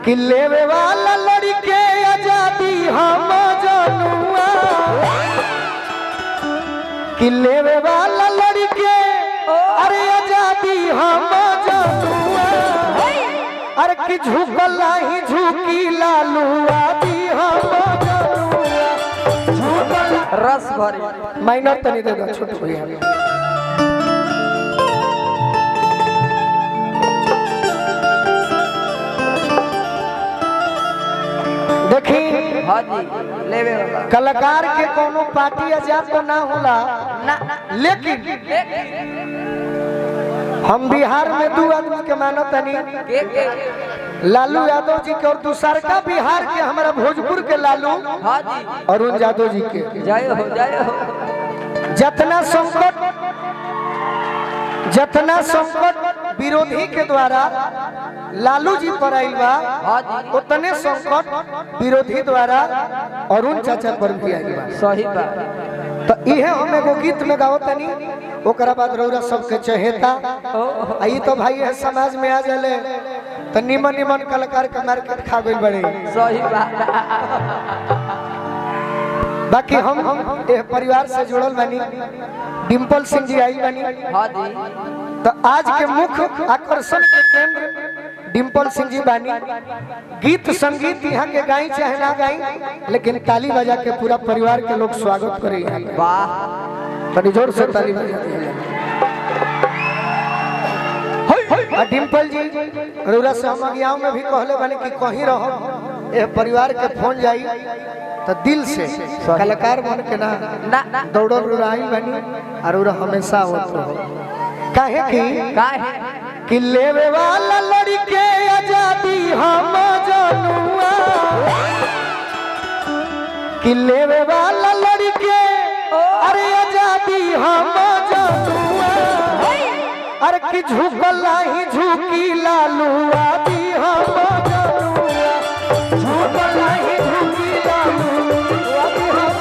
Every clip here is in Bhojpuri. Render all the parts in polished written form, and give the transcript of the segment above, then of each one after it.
कि लेवे वाला लड़के आजादी हम जनुआ कि लेवे वाला लड़के अरे आजादी हम जनुआ अरे कि झुकला ही झुकी लालू आदि हम जनुआ झुकला रस भरी माइनर तनी दे दो छोटे भैया देखी हाँ जी लेवे वाला कलाकार के कोनो पार्टी आजाद तो ना होला ना लेकिन हम बिहार में दो आदमी के मानो तनी के लालू यादव जी के और दूसर का बिहार के हमारा भोजपुर के लालू हाँ जी अरुण यादव जी के जय हो जतना संकट विरोधी के द्वारा लालू जी पर आइल बा उतने संकट विरोधी द्वारा अरुण चाचा पर भी आइल बा सही बात तो इहे हम एगो गीत में गाओ तनी ओकरा बाद रौरा सबके चहेता आई तो भाई है समाज में आ जाले तो निमन निमन कलाकार के मार्केट खा गइल बड़े सही बात बाकी हम परिवार से जुड़ल बानी डिम्पल सिंह जी आई बानी हाँ जी तो आज के मुख्य आकर्षण के केंद्र डिम्पल सिंह जी बानी गीत संगीत यहाँ के गाई चाहे ना गाई लेकिन ताली बजा के पूरा परिवार के लोग स्वागत करे यहाँ वाह बड़ी जोर से ताली बजा डिम्पल जी रौरा से हम अगियाओं में भी कहले बानी कि कहीं रहो ये परिवार के फोन जाई तो दिल से कलाकार बन के ना दौड़ रुराई बनी और हमेशा होत रहो काहे कि लेवे वाला लड़के आजादी हम जनुआ कि लेवे वाला लड़के अरे आजादी हम जनुआ अरे कि झुकला ही झुकी लालू आदि हम जनुआ झुकला ही झुकी लालू आदि हम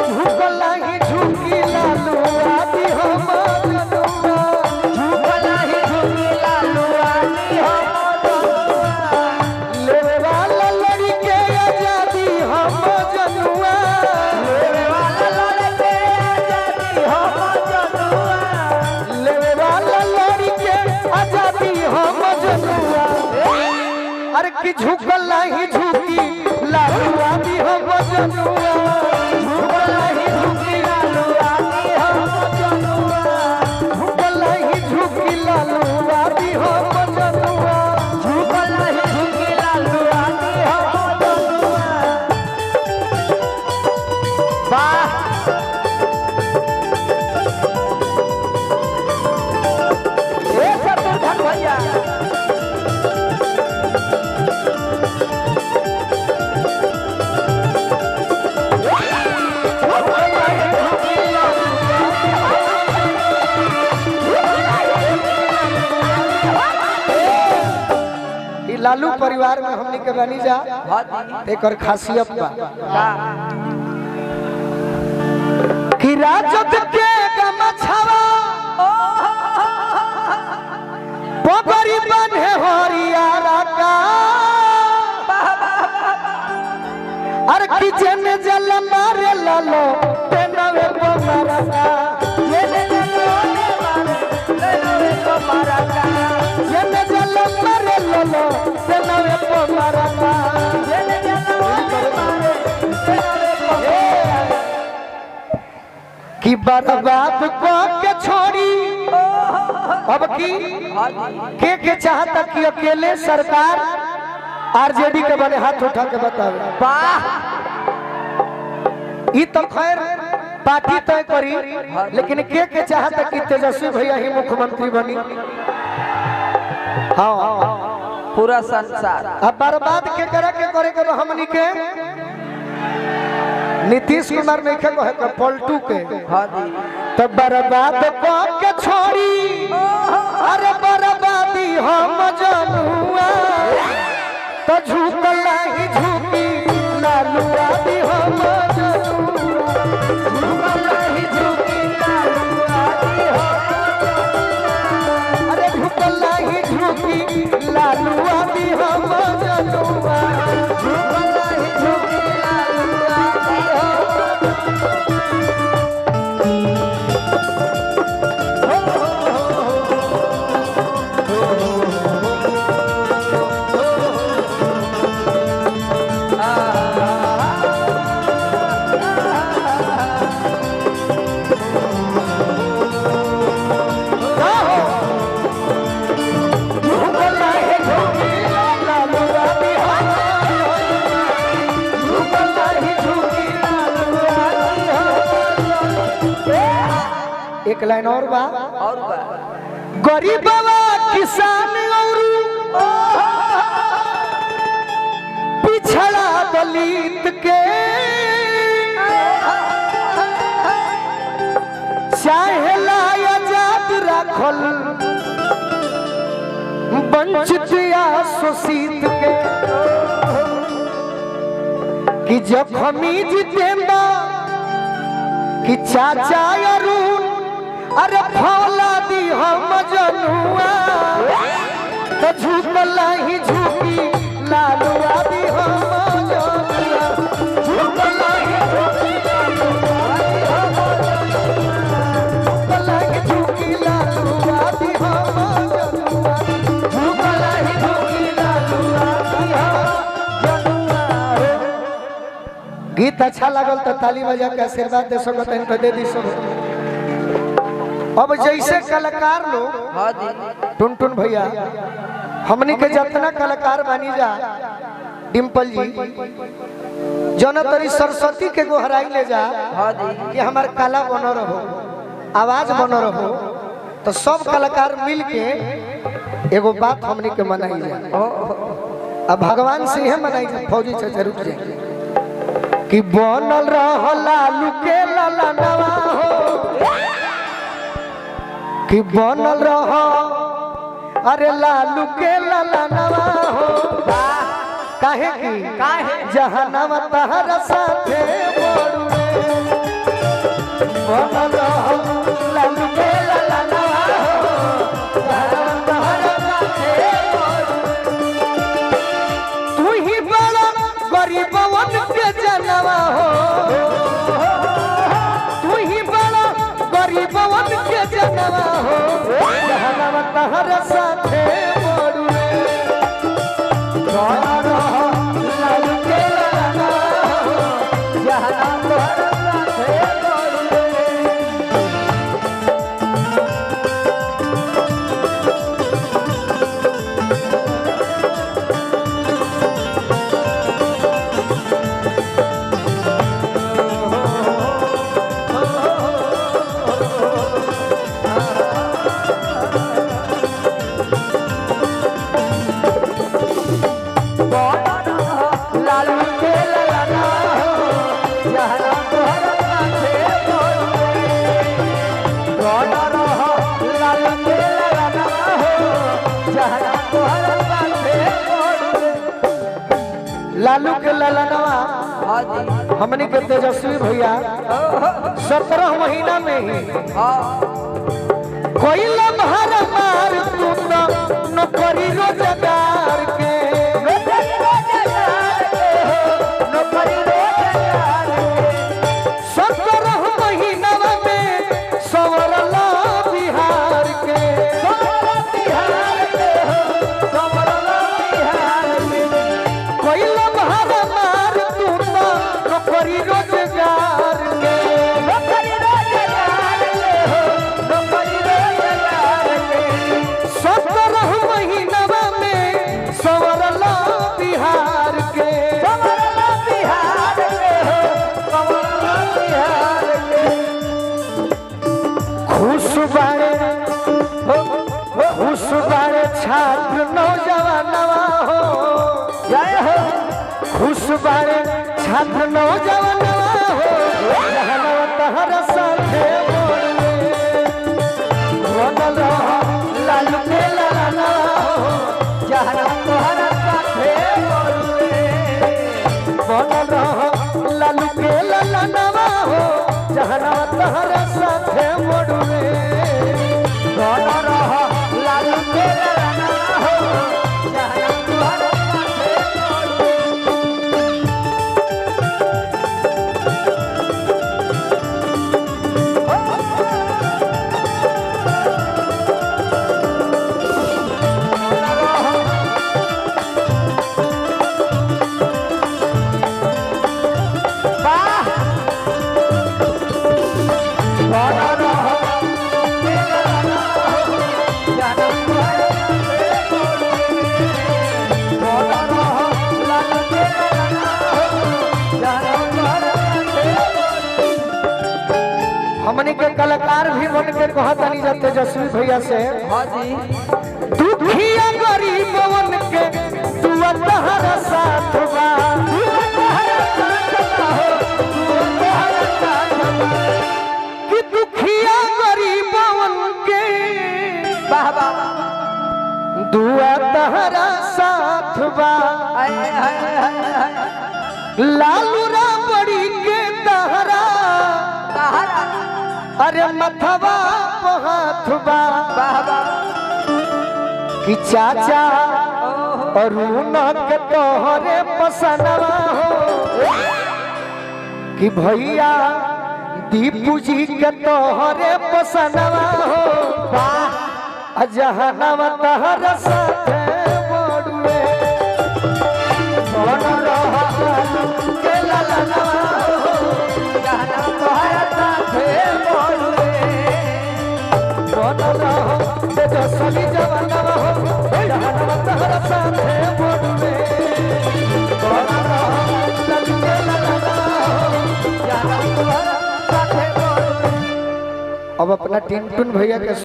झुकला ही झुकी लालू आदि हम जनुआ झुकला ही झुकी लालू आदि हम जनुआ लेवे वाला लड़के आजादी हम जनुआ लेवे वाला लड़के आजादी हम जनुआ लेवे वाला लड़के आजादी हम जनुआ अरे कि झुकला ही झुकी लालू आदि हम जनुआ झुकला ही झुकी लालू आदि हम जनुआ झुकला ही झुकी लालू आदि हम जनुआ झुकला ही झुकी लालू आदि हम जनुआ वाह ए शत्रुघ्न भैया लालू परिवार में हमनी के बनी जा हाँ जी एक और खासियत बा का कि राजद के गमछवा पोगरी बने हरियारा का अरे कि जने जल मारे लालो तेनवे पोगरा का जने जल मारे जने जल मारे लालो तेनवे पोगरा का जने जल मारे तेनवे पोगरा कि बर्बाद को के छोड़ी अब की के चाहता कि अकेले सरकार आरजेडी के बने हाथ उठा के बतावे वाह ई तो खैर पार्टी तय करी लेकिन के चाहता कि तेजस्वी भैया ही मुख्यमंत्री बनी हाँ पूरा संसार अब बर्बाद के करे के हमनी के नीतीश कुमार नहीं के कहे के पलटू के हाँ जी तो बर्बाद को के छोड़ी अरे बर्बादी हम जनुआ तो झुकला ही झुकी लालू आदि हम जनुआ झुकला ही झुकी लालू आदि हम अरे झुकला ही झुकी एक लाइन और बा और बा गरीबवा किसान और पिछड़ा दलित के चाहेला आजाद राखल वंचित या शोषित के कि जखमी जितेंद्र कि चाचा अरुण अरे फौला दी हम जनुआ तो झुकला ही झुकी लालुआ दी हम जनुआ झुकला ही झुकी लालुआ दी हम जनुआ झुकला ही झुकी लालुआ दी हम जनुआ। गीत अच्छा लगल तो ताली बजा के आशीर्वाद दे सको तन दे दी सब। अब जैसे कलाकार लोग हाँ दी टुनटुन भैया हमनी के जितना कलाकार बनी जा डिम्पल जी जौन तरी सरस्वती के गोहराई ले जा हाँ दी कि हमार कला बनो रहो आवाज बनो रहो तो सब कलाकार मिल के एगो बात हमनी के मनाई जा। अब भगवान से ही मनाई जा। फौजी चाचा रुक जाए कि बनल रहो लालू के लाला नवा हो कि बनल रहो अरे लालू के लाला नवा हो काहे की जहनवा तहर साथे बड़ू बनल रहो लालू के लाला नवा हो जहनवा तहर साथे बड़ू तू ही बड़ा गरीबवन के जनवा हो तू ही बड़ा गरीबवन के जनवा हो जहनवा तहर साथे बड़ू लालू के लाला हो जहनवा तहर साथे बड़ू। लालू के ललनवा हाँ दी हमने के तेजस्वी भैया 17 महीना में ही कोई लम्हर मार तू तो नौकरी रोजगार के नौकरी रोजगार के 17 महीना में सवरला बिहार के कोई लम्हर मार तू तो नौकरी रोजगार के नौकरी रोजगार के 17 महीना में सवरला बिहार के खुश बाड़े छात्र नौजवानवा हो जय हो खुश बाड़े छात्र नौजवानवा हो जहनवा तहर साथे बनल रहो लालू के लाला हो जहनवा तहर साथे बनल रहो लालू के लाला हो जहनवा तहर साथे मोड़वे बनल रहो लालू के लाला हो जहनवा तहर साथे हमने के कलाकार भी मन के कहतनी जा तेजस्वी भैया से हाँ जी दुखिया गरीबवन के दुआ तहरा साथ बा कि दुखिया गरीबवन के वाह वाह दुआ तहरा साथ बा लालू राबड़ी के तहरा अरे मथवा हाथ बा कि चाचा अरुण के तोहरे पसंदवा हो कि भैया दीपू जी के तोहरे पसंदवा हो जहनवा तहरा साथे बड़ुए मन रहा के ललनवा हो जहनवा तोहरा साथे बड़ुए मन रहा तेजस्वी जवानवा हो जहनवा तहरा साथे बड़ुए मन रहा के ललनवा हो जहनवा तोहरा साथे बड़ुए। अब अपना टिनटुन भैया के